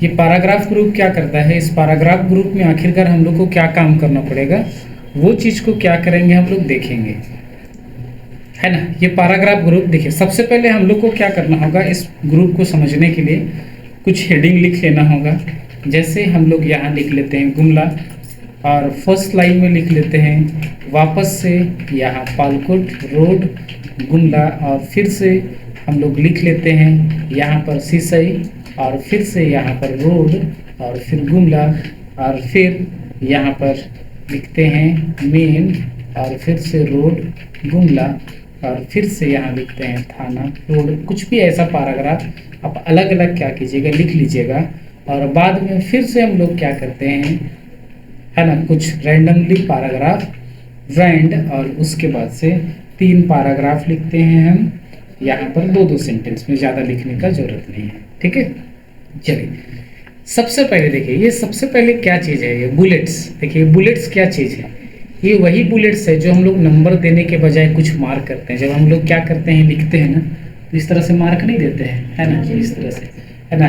ये paragraph group क्या करता है, इस पैराग्राफ ग्रुप में आखिरकार हम लोग को क्या काम करना पड़ेगा, वो चीज़ को क्या करेंगे हम लोग देखेंगे, है ना। ये पैराग्राफ ग्रुप देखिए, सबसे पहले हम लोग को क्या करना होगा, इस ग्रुप को समझने के लिए कुछ हेडिंग लिख लेना होगा। जैसे हम लोग यहाँ लिख लेते हैं गुमला, और फर्स्ट लाइन में लिख लेते हैं वापस से यहाँ पालकोट रोड गुमला, और फिर से हम लोग लिख लेते हैं यहाँ पर सिसई, और फिर से यहाँ पर रोड, और फिर गुमला, और फिर यहाँ पर लिखते हैं मेन, और फिर से रोड गुमला, और फिर से यहाँ लिखते हैं थाना रोड। कुछ भी ऐसा पैराग्राफ आप अलग अलग क्या कीजिएगा, लिख लीजिएगा। और बाद में फिर से हम लोग क्या करते हैं, है ना, कुछ रैंडमली पैराग्राफ रैंड, और उसके बाद से 3 पैराग्राफ लिखते हैं हम यहाँ पर 2-2 सेंटेंस में, ज़्यादा लिखने का ज़रूरत नहीं है, ठीक है। चलिए सबसे पहले देखिए, ये सबसे पहले क्या चीज़ है, ये बुलेट्स। देखिए बुलेट्स क्या चीज़ है, ये वही बुलेट्स है जो हम लोग नंबर देने के बजाय कुछ मार्क करते हैं। जब हम लोग क्या करते हैं, लिखते हैं ना, तो इस तरह से मार्क नहीं देते हैं, है ना, इस तरह से, है ना,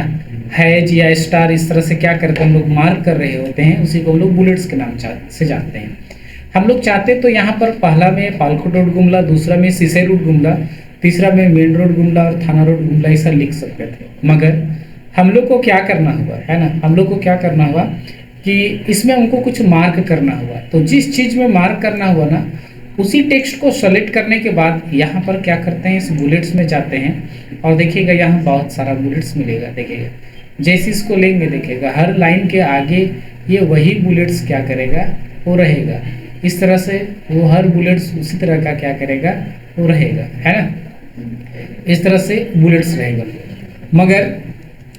हैज या स्टार, इस तरह से क्या करते हैं हम लोग मार्क कर रहे होते हैं, उसी को हम लोग बुलेट्स के नाम से जानते हैं। हम लोग चाहते तो यहाँ पर पहला में पालकोट रोड गुमला, दूसरा में सिसई रोड गुमला, तीसरा में मेन रोड गुमला और थाना रोड गुमला, ऐसा लिख सकते थे। मगर हम लोग को क्या करना हुआ, है ना, हम लोग को क्या करना हुआ कि इसमें हमको कुछ मार्क करना हुआ। तो जिस चीज़ में मार्क करना हुआ ना, उसी टेक्स्ट को सेलेक्ट करने के बाद यहाँ पर क्या करते हैं, इस बुलेट्स में जाते हैं, और देखिएगा यहाँ बहुत सारा बुलेट्स मिलेगा। देखिएगा जैसे इसको लेंगे, देखिएगा हर लाइन के आगे ये वही बुलेट्स क्या करेगा, वो रहेगा। इस तरह से वो हर बुलेट्स उसी तरह का क्या करेगा, वो रहेगा, है ना, इस तरह से बुलेट्स रहेगा। मगर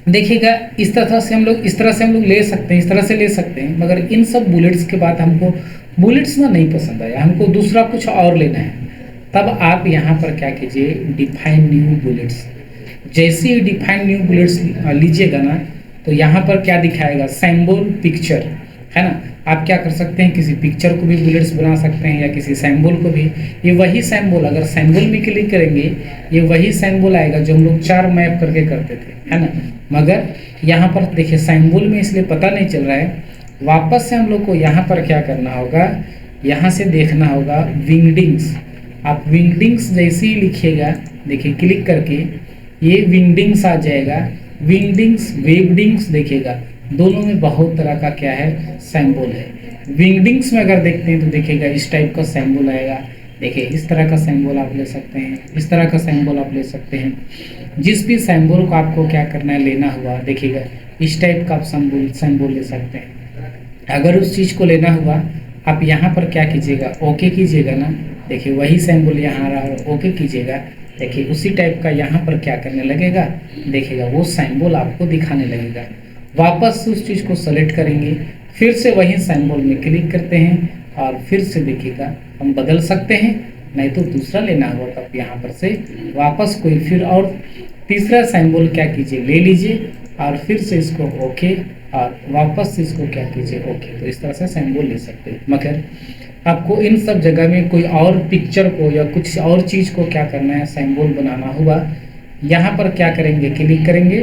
देखिएगा इस तरह से हम लोग ले सकते हैं, इस तरह से ले सकते हैं। मगर इन सब बुलेट्स के बाद हमको बुलेट्स ना नहीं पसंद आया, हमको दूसरा कुछ और लेना है। तब आप यहाँ पर क्या कीजिए, डिफाइन न्यू बुलेट्स। जैसे ही डिफाइन न्यू बुलेट्स लीजिएगा ना, तो यहाँ पर क्या दिखाएगा, सिंबल पिक्चर, है ना। आप क्या कर सकते हैं, किसी पिक्चर को भी बुलेट्स बना सकते हैं, या किसी सिंबल को भी। ये वही सिंबल, अगर सिंबल में क्लिक करेंगे, ये वही सिंबल आएगा जो हम लोग 4 मैप करके करते थे, है ना। मगर यहाँ पर देखिए सिंबल में इसलिए पता नहीं चल रहा है। वापस से हम लोग को यहाँ पर क्या करना होगा, यहाँ से देखना होगा विंगडिंग्स। आप विंगडिंग्स जैसे ही लिखिएगा, देखिए क्लिक करके ये विंगडिंग्स आ जाएगा। विंगडिंग्स वेबडिंग्स, देखिएगा दोनों में बहुत तरह का क्या है, सिंबल है। विंगडिंग्स में अगर देखते हैं तो देखिएगा इस टाइप का सिंबल आएगा। देखिए इस तरह का सिंबल आप ले सकते हैं, इस तरह का सिंबल आप ले सकते हैं। जिस भी सिंबल को आपको क्या करना है, लेना हुआ, देखिएगा इस टाइप का आप सिंबल ले सकते हैं। अगर उस चीज़ को लेना हुआ, आप यहाँ पर क्या कीजिएगा, ओके कीजिएगा ना। देखिए वही सिंबल यहाँ आ रहा है, ओके कीजिएगा। देखिए उसी टाइप का यहाँ पर क्या करने लगेगा, देखिएगा वो सिंबल आपको दिखाने लगेगा। वापस उस चीज़ को सेलेक्ट करेंगे, फिर से वही सिंबल में क्लिक करते हैं, और फिर से देखिएगा हम बदल सकते हैं। नहीं तो दूसरा लेना होगा तो आप यहाँ पर से वापस कोई फिर और तीसरा सिंबल क्या कीजिए, ले लीजिए, और फिर से इसको ओके, और वापस इसको क्या कीजिए, ओके। तो इस तरह से सिंबल ले सकते हैं। मगर आपको इन सब जगह में कोई और पिक्चर को या कुछ और चीज़ को क्या करना है, सिंबल बनाना हुआ, यहाँ पर क्या करेंगे, क्लिक करेंगे।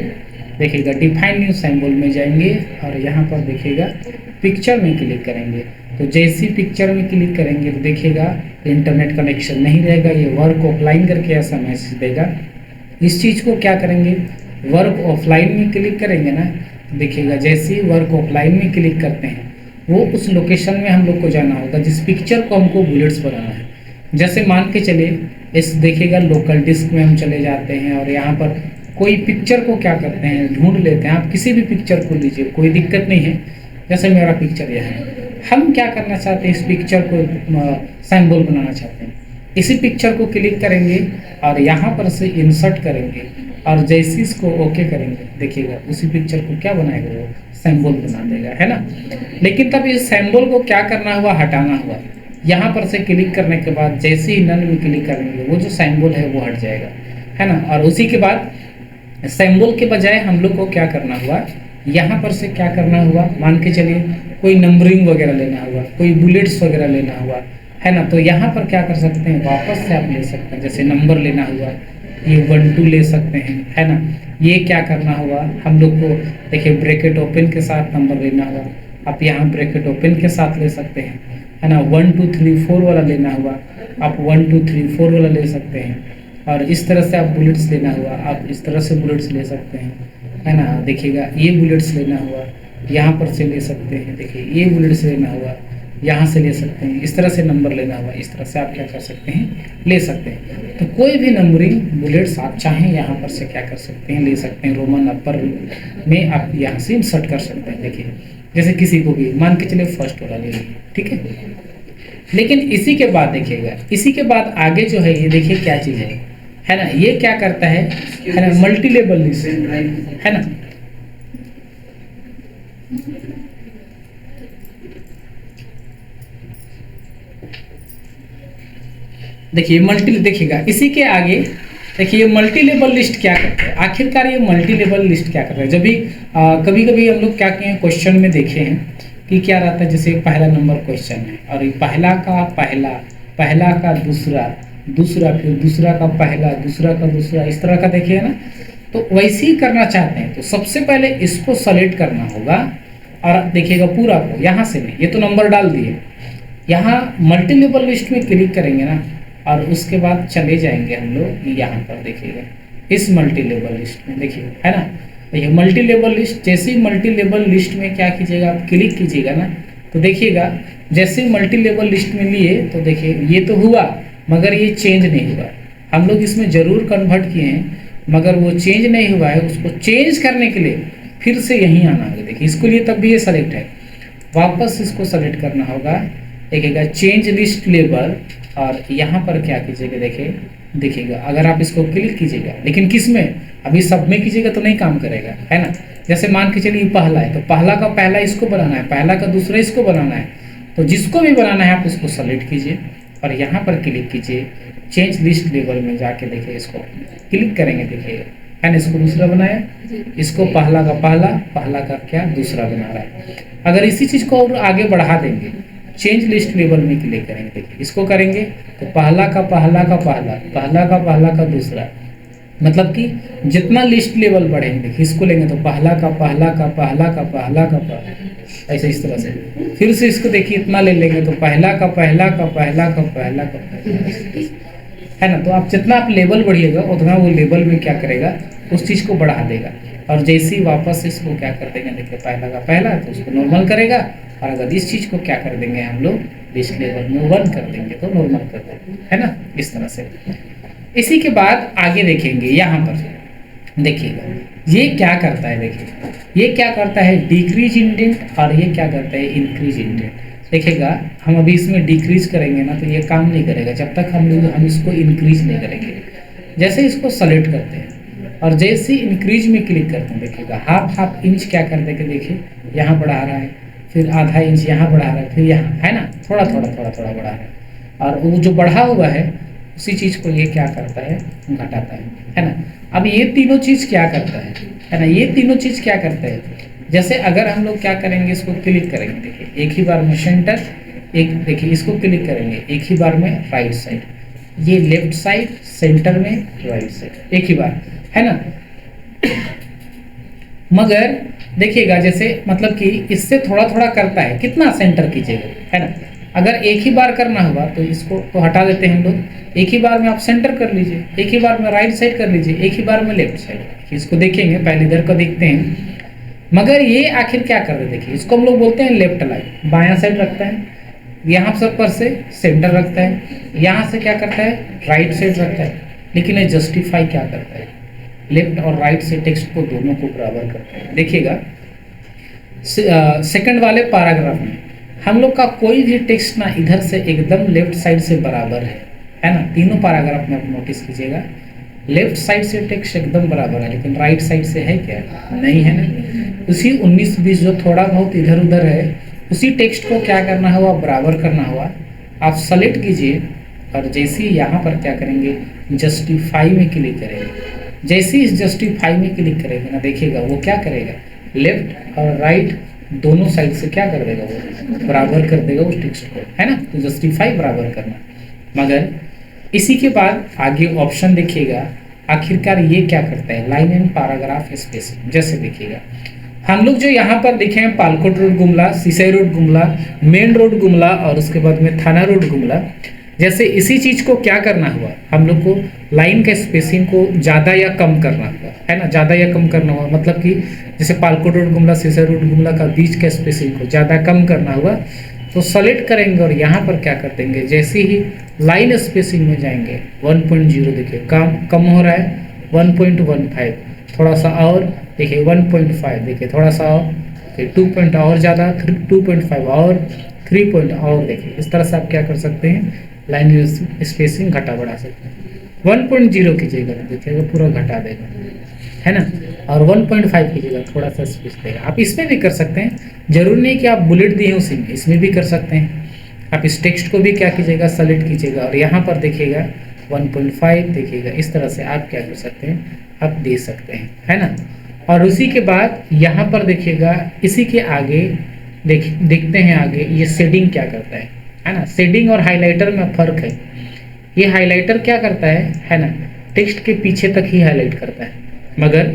देखिएगा डिफाइन न्यू सिंबल में जाएंगे, और यहाँ पर देखिएगा पिक्चर में क्लिक करेंगे। तो जैसी पिक्चर में क्लिक करेंगे तो देखिएगा इंटरनेट कनेक्शन नहीं रहेगा, ये वर्क ऑफलाइन करके ऐसा मैसेज देगा। इस चीज़ को क्या करेंगे, वर्क ऑफलाइन में क्लिक करेंगे ना, देखिएगा जैसे ही वर्क ऑफलाइन में क्लिक करते हैं, वो उस लोकेशन में हम लोग को जाना होगा जिस पिक्चर को हमको बुलेट्स बनाना है। जैसे मान के चलिए इस देखिएगा लोकल डिस्क में हम चले जाते हैं, और यहाँ पर कोई पिक्चर को क्या करते हैं, ढूंढ लेते हैं। आप किसी भी पिक्चर को लीजिए, कोई दिक्कत नहीं है। जैसे मेरा पिक्चर यह है, हम क्या करना चाहते हैं, इस पिक्चर को सिंबल बनाना चाहते हैं। इसी पिक्चर को क्लिक करेंगे और यहाँ पर से इंसर्ट करेंगे, और जैसे इसको ओके करेंगे, देखिएगा उसी पिक्चर को क्या बनाएगा, वो सिंबल बना देगा, है ना। लेकिन तब इस सिंबल को क्या करना हुआ, हटाना हुआ। यहाँ पर से क्लिक करने के बाद जैसे ही नन में क्लिक करेंगे, वो जो सिंबल है वो हट जाएगा, है ना। और उसी के बाद सिंबल के बजाय हम लोग को क्या करना हुआ, यहाँ पर से क्या करना हुआ, मान के चलिए कोई नंबरिंग वगैरह लेना हुआ, कोई बुलेट्स वगैरह लेना हुआ, है ना। तो यहाँ पर क्या कर सकते हैं, वापस से आप ले सकते हैं। जैसे नंबर लेना हुआ, ये 1 2 ले सकते हैं, है ना। ये क्या करना होगा हम लोग को, देखिए ब्रैकेट ओपन के साथ नंबर लेना होगा। आप यहाँ ब्रैकेट ओपन के साथ ले सकते हैं, है ना। 1 2 3 4 वाला लेना होगा, आप 1 2 3 4 वाला ले सकते हैं। और इस तरह से आप बुलेट्स लेना हुआ, आप इस तरह से बुलेट्स ले सकते हैं, है ना। देखिएगा ये बुलेट्स लेना हुआ, यहाँ पर से ले सकते हैं। देखिए ये बुलेट्स लेना हुआ, यहाँ से ले सकते हैं। इस तरह से नंबर लेना हुआ, इस तरह से आप क्या कर सकते हैं, ले सकते हैं। तो कोई भी नंबरिंग बुलेट्स आप चाहें यहाँ पर से क्या कर सकते हैं, ले सकते हैं। रोमन अपर में आप यहाँ से इंसर्ट कर सकते हैं। देखिए जैसे किसी को भी मान के चले फर्स्ट वाला ले लीजिए, ठीक है। लेकिन इसी के बाद देखिएगा, इसी के बाद आगे जो है ये देखिए क्या चीज़ है ना। ये क्या करता है ना, मल्टी लेवल लिस्ट, है ना। देखिए मल्टी, देखिएगा इसी के आगे देखिए मल्टी लेवल लिस्ट क्या करता है। आखिरकार ये मल्टी लेवल लिस्ट क्या करता है, जब भी कभी कभी हम लोग क्या किए हैं, क्वेश्चन में देखे हैं कि क्या रहता है, जैसे पहला नंबर क्वेश्चन है और पहला का पहला, पहला का दूसरा, दूसरा फिर दूसरा का पहला, दूसरा का दूसरा, इस तरह का देखिए ना। तो वैसे ही करना चाहते हैं तो सबसे पहले इसको सेलेक्ट करना होगा और देखिएगा पूरा को यहाँ से नहीं, ये तो नंबर डाल दिए, यहाँ मल्टी लेवल लिस्ट में क्लिक करेंगे ना और उसके बाद चले जाएंगे हम लोग यहाँ पर। देखिएगा इस मल्टी लेवल लिस्ट में देखिए, है ना। तो ये मल्टी लेवल लिस्ट, जैसे ही मल्टी लेवल लिस्ट में क्या कीजिएगा, आप क्लिक कीजिएगा ना, तो देखिएगा जैसे ही मल्टी लेवल लिस्ट में लिए तो देखिए ये तो हुआ मगर ये चेंज नहीं हुआ। हम लोग इसमें ज़रूर कन्वर्ट किए हैं मगर वो चेंज नहीं हुआ है। उसको चेंज करने के लिए फिर से यहीं आना होगा। देखिए इसको लिए तब भी ये सेलेक्ट है, वापस इसको सेलेक्ट करना होगा। देखिएगा चेंज लिस्ट लेबल और यहाँ पर क्या कीजिएगा, देखिए देखिएगा अगर आप इसको क्लिक कीजिएगा, लेकिन किस में, अभी सब में कीजिएगा तो नहीं काम करेगा, है ना। जैसे मान के चलिए पहला है तो पहला का पहला इसको बनाना है, पहला का दूसरा इसको बनाना है। तो जिसको भी बनाना है आप उसको सेलेक्ट कीजिए और यहाँ पर क्लिक कीजिए। चेंज लिस्ट लेवल में जाके देखिए इसको क्लिक करेंगे, देखिएगा है ना। इसको दूसरा बनाया, इसको पहला का पहला, पहला का क्या दूसरा बना रहा है। अगर इसी चीज़ को और आगे बढ़ा देंगे, चेंज लिस्ट लेवल में क्लिक करेंगे, देखिए इसको करेंगे तो पहला का पहला का पहला, पहला का पहला का दूसरा, मतलब कि जितना लिस्ट लेवल बढ़ेंगे, देखिए इसको लेंगे तो पहला का पहला का पहला का पहला का पहला, ऐसे इस तरह से। फिर से इसको देखिए इतना ले लेंगे तो पहला का पहला का पहला का पहला का पहला, है ना। तो आप जितना आप लेवल बढ़िएगा उतना वो लेवल में क्या करेगा, उस चीज़ को बढ़ा देगा। और जैसे ही वापस इसको क्या कर देंगे, देखिए पहला का पहला तो उसको नॉर्मल करेगा। और अगर इस चीज़ को क्या कर देंगे हम लोग, लिस्ट लेवल में 1 कर देंगे तो नॉर्मल कर देंगे, है ना, इस तरह से। इसी के बाद आगे देखेंगे, यहाँ पर देखिएगा ये क्या करता है। देखिए ये क्या करता है, डिक्रीज इंडेंट, और ये क्या करता है, इंक्रीज इंडेंट। देखिएगा हम अभी इसमें डिक्रीज करेंगे ना तो ये काम नहीं करेगा जब तक हम इसको इंक्रीज नहीं करेंगे। जैसे इसको सेलेक्ट करते हैं और जैसे इंक्रीज में क्लिक करते हैं, देखिएगा हाफ इंच क्या कर देंगे, देखिए यहाँ बढ़ा रहा है, फिर आधा इंच यहाँ बढ़ा रहा है, फिर यहाँ, है ना, थोड़ा थोड़ा बढ़ा रहा है। और वो जो बढ़ा हुआ है उसी चीज़ को ये क्या करता है, घटाता है ना। अब ये तीनों चीज़ क्या करता है ना, ये तीनों चीज़ क्या करता है। जैसे अगर हम लोग क्या करेंगे, इसको क्लिक करेंगे, देखिए एक ही बार में सेंटर, एक देखिए इसको क्लिक करेंगे एक ही बार में राइट साइड, ये लेफ्ट साइड, सेंटर में राइट साइड, एक ही बार, है ना। मगर देखिएगा जैसे मतलब कि इससे थोड़ा थोड़ा करता है, कितना सेंटर कीजिएगा, है ना। अगर एक ही बार करना होगा तो इसको तो हटा देते हैं हम लोग, एक ही बार में आप सेंटर कर लीजिए, एक ही बार में राइट साइड कर लीजिए, एक ही बार में लेफ्ट साइड। इसको देखेंगे, पहले इधर को देखते हैं, मगर ये आखिर क्या कर रहे हैं, देखिए इसको हम लोग बोलते हैं लेफ्ट अलाइन, बायां साइड रखता है, यहाँ सब पर से सेंटर रखता है, यहाँ से क्या करता है, राइट साइड रखता है। लेकिन ये जस्टिफाई क्या करता है, लेफ्ट और राइट से टेक्स्ट को दोनों को बराबर करता है। देखिएगा सेकंड वाले पैराग्राफ में हम लोग का कोई भी टेक्स्ट ना इधर से एकदम लेफ्ट साइड से बराबर है ना। तीनों पैराग्राफ में आप नोटिस कीजिएगा, लेफ्ट साइड से टेक्स्ट एकदम बराबर है, लेकिन राइट साइड से है क्या, नहीं है ना। उसी 19-20 जो थोड़ा बहुत इधर उधर है, उसी टेक्स्ट को क्या करना हुआ, बराबर करना हुआ। आप सेलेक्ट कीजिए और जैसे ही यहाँ पर क्या करेंगे, जस्टिफाई में क्लिक करेंगे। जैसे ही इस जस्टिफाई में क्लिक करेंगे ना, देखिएगा वो क्या करेगा, लेफ्ट और राइट दोनों साइड से क्या कर देगा, वो बराबर कर देगा उस टेक्स्ट को, है ना। तो जस्टिफाई बराबर करना। मगर इसी के बाद आगे ऑप्शन देखिएगा, आखिरकार ये क्या करता है, लाइन एंड पैराग्राफ स्पेसिंग। जैसे देखिएगा हम लोग जो यहाँ पर लिखे हैं Palkot road Gumla, Sisai road Gumla, main road Gumla और उसके बाद में थाना रोड गुमला, जैसे इसी चीज को क्या करना हुआ, हम लोग को लाइन का स्पेसिंग को ज़्यादा या कम करना हुआ, है ना, ज़्यादा या कम करना हुआ, मतलब कि जैसे पालकोट रोड गुमला, सिसई रोड गुमला का बीच का स्पेसिंग को ज़्यादा कम करना हुआ तो सेलेक्ट करेंगे और यहाँ पर क्या कर देंगे, जैसे ही लाइन स्पेसिंग में जाएंगे 1.0 देखिए कम हो रहा है, 1.15 थोड़ा सा और देखिए, 1.5 देखिए थोड़ा सा और, 2 पॉइंट और ज़्यादा, 2.5 और, 3 पॉइंट और देखिए। इस तरह से आप क्या कर सकते हैं, लाइन स्पेसिंग घटा बढ़ा सकते हैं। 1.0 कीजिएगा तो देखिएगा पूरा घटा देगा, है ना, और 1.5 कीजिएगा थोड़ा सा स्पेस देगा। आप इसमें भी कर सकते हैं, जरूरी नहीं कि आप बुलेट दिए उसी में, इसमें भी कर सकते हैं। आप इस टेक्स्ट को भी क्या कीजिएगा, सेलेक्ट कीजिएगा और यहाँ पर देखिएगा 1.5 देखिएगा। इस तरह से आप क्या कर सकते हैं, आप दे सकते हैं, है ना। और उसी के बाद यहाँ पर देखिएगा, इसी के आगे देखते हैं आगे ये शेडिंग क्या करता है ना। शेडिंग और हाइलाइटर में फर्क है। ये हाइलाइटर क्या करता है ना, टेक्स्ट के पीछे तक ही हाईलाइट करता है, मगर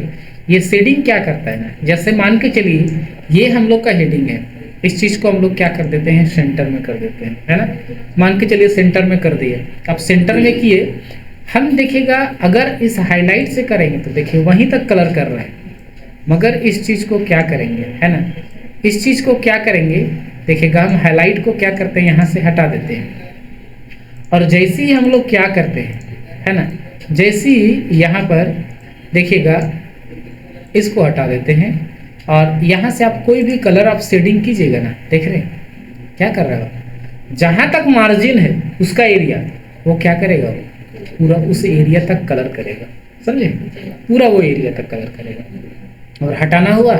ये शेडिंग क्या करता है ना, जैसे मान के चलिए ये हम लोग का हेडिंग है, इस चीज़ को हम लोग क्या कर देते हैं, सेंटर में कर देते हैं, है ना। मान के चलिए सेंटर में कर दिए, अब सेंटर में किए, हम देखिएगा अगर इस हाईलाइट से करेंगे तो देखिए वहीं तक कलर कर रहे हैं, मगर इस चीज़ को क्या करेंगे, है ना, इस चीज़ को क्या करेंगे, देखिएगा हम हाईलाइट को क्या करते हैं, यहाँ से हटा देते हैं और जैसे ही हम लोग क्या करते हैं, है ना, जैसे ही यहाँ पर देखिएगा इसको हटा देते हैं और यहाँ से आप कोई भी कलर आप शेडिंग कीजिएगा ना, देख रहे हैं क्या कर रहा है, जहाँ तक मार्जिन है उसका एरिया वो क्या करेगा, पूरा उस एरिया तक कलर करेगा, समझे, पूरा वो एरिया तक कलर करेगा। और हटाना हुआ,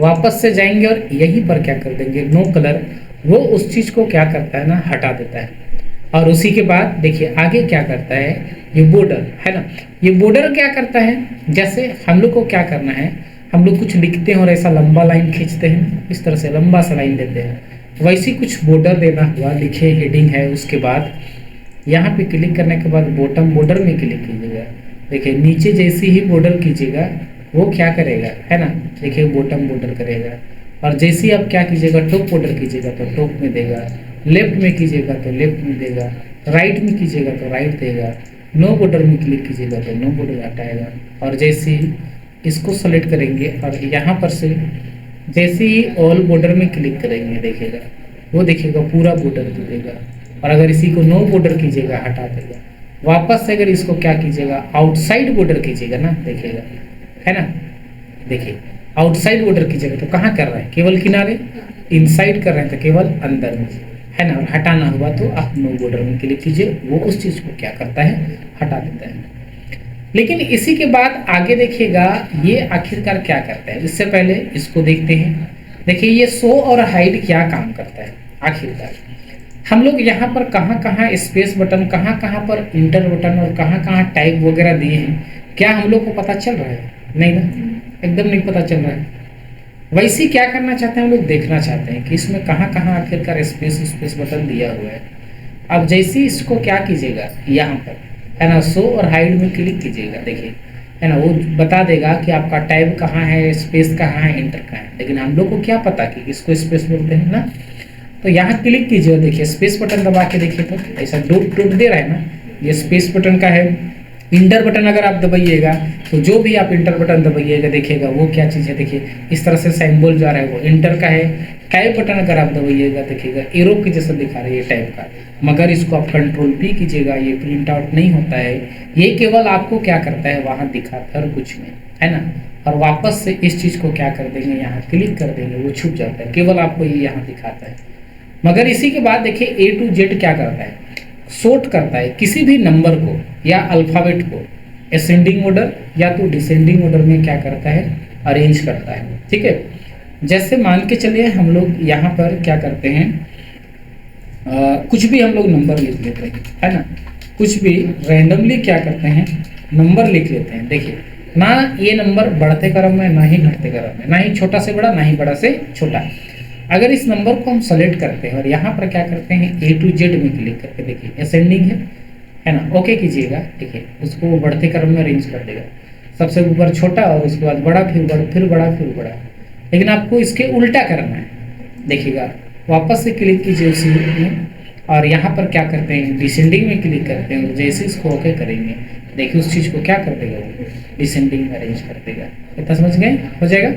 वापस से जाएंगे और यहीं पर क्या कर देंगे, नो कलर, वो उस चीज़ को क्या करता है ना, हटा देता है। और उसी के बाद देखिए आगे क्या करता है, ये बॉर्डर है ना, ये बॉर्डर क्या करता है, जैसे हम लोग को क्या करना है, हम लोग कुछ लिखते हैं और ऐसा लंबा लाइन खींचते हैं, इस तरह से लंबा सा लाइन देते हैं, वैसे कुछ बॉर्डर देना हुआ, लिखे हेडिंग है, उसके बाद यहाँ पे क्लिक करने के बाद बॉटम बॉर्डर में क्लिक कीजिएगा, देखिए नीचे जैसे ही बॉर्डर कीजिएगा वो क्या करेगा, है ना, देखिए बॉटम बॉर्डर करेगा। और जैसे ही आप क्या कीजिएगा, टॉप बॉर्डर कीजिएगा तो टॉप में देगा, लेफ्ट में कीजिएगा तो लेफ्ट में देगा, राइट में कीजिएगा तो राइट देगा, नो बॉर्डर में क्लिक कीजिएगा तो नो बॉर्डर हटाएगा। और जैसे ही इसको सेलेक्ट करेंगे और यहाँ पर से जैसे ही ऑल बॉर्डर में क्लिक करेंगे देखिएगा वो देखिएगा पूरा बॉर्डर दे देगा। और अगर इसी को नो बॉर्डर कीजिएगा हटा देगा। वापस से अगर इसको क्या कीजिएगा, आउटसाइड बॉर्डर कीजिएगा ना, देखिएगा, है ना, देखिए आउटसाइड बॉर्डर कीजिएगा तो कहाँ कर रहे हैं, केवल किनारे, इनसाइड कर रहे हैं तो केवल अंदर में, है ना। और हटाना हुआ तो आप नो बॉर्डर में क्लिक कीजिए, वो उस चीज़ को क्या करता है, हटा देता है। लेकिन इसी के बाद आगे देखिएगा ये आखिरकार क्या करता है, इससे पहले इसको देखते हैं। देखिए ये शो और हाइड क्या काम करता है आखिरकार। हम लोग यहाँ पर कहाँ कहाँ स्पेस बटन, कहाँ कहाँ पर इंटर बटन और कहाँ कहाँ टाइप वगैरह दिए हैं, क्या हम लोग को पता चल रहा है, नहीं ना, एकदम नहीं पता चल रहा है। वैसे क्या करना चाहते हैं हम लोग, देखना चाहते हैं कि इसमें कहाँ कहाँ आखिरकार स्पेस बटन दिया हुआ है। अब जैसे ही इसको क्या कीजिएगा, यहाँ पर है ना, शो और हाइड में क्लिक कीजिएगा, देखिए है ना, वो बता देगा कि आपका टाइप कहाँ है, स्पेस कहाँ है, इंटर कहाँ है। लेकिन हम लोग को क्या पता कि इसको स्पेस बोलते हैं ना, तो यहाँ क्लिक कीजिए, देखिए स्पेस बटन दबा के देखिए तो ऐसा डॉट डॉट दे रहा है ना, ये स्पेस बटन का है। इंटर बटन अगर आप दबाइएगा तो जो भी आप इंटर बटन दबाइएगा देखिएगा वो क्या चीज़ है, देखिए इस तरह से सिंबल जा रहा है वो इंटर का है। टाइप बटन अगर आप दबाइएगा देखिएगा एरो के जैसा दिखा रहा है ये टाइप का, मगर इसको आप कंट्रोल पी कीजिएगा, ये प्रिंट आउट नहीं होता है, ये केवल आपको क्या करता है वहाँ दिखाता है और कुछ नहीं, है ना। और वापस से इस चीज़ को क्या कर देंगे, यहाँ क्लिक कर देंगे, वो छुप जाता है, केवल आपको ये यहाँ दिखाता है। मगर इसी के बाद देखिए A to Z क्या करता है, सॉर्ट करता है किसी भी नंबर को या अल्फ़ाबेट को असेंडिंग ऑर्डर या तो डिसेंडिंग ऑर्डर में क्या करता है, अरेंज करता है, ठीक है। जैसे मान के चलिए हम लोग यहाँ पर क्या करते हैं, कुछ भी हम लोग नंबर लिख लेते हैं, है ना, कुछ भी रैंडमली क्या करते हैं नंबर लिख लेते हैं। देखिए ना ये नंबर बढ़ते क्रम में, ना ही घटते क्रम में, ना ही छोटा से बड़ा, ना ही बड़ा से छोटा। अगर इस नंबर को हम सेलेक्ट करते हैं और यहाँ पर क्या करते हैं A to Z में क्लिक करके देखिए असेंडिंग है ना। ओके कीजिएगा, देखिए उसको वो बढ़ते क्रम में अरेंज कर देगा, सबसे ऊपर छोटा और उसके बाद बड़ा, फिर बड़ा, फिर बड़ा, फिर बड़ा। लेकिन आपको इसके उल्टा करना है, देखिएगा वापस से क्लिक कीजिए उसी में, और यहाँ पर क्या करते हैं डिसेंडिंग में क्लिक करते हैं, जैसे इसको ओके करेंगे देखिए उस चीज़ को क्या कर देगा वो डिसेंडिंग में अरेंज कर देगा। इतना समझ गए, हो जाएगा।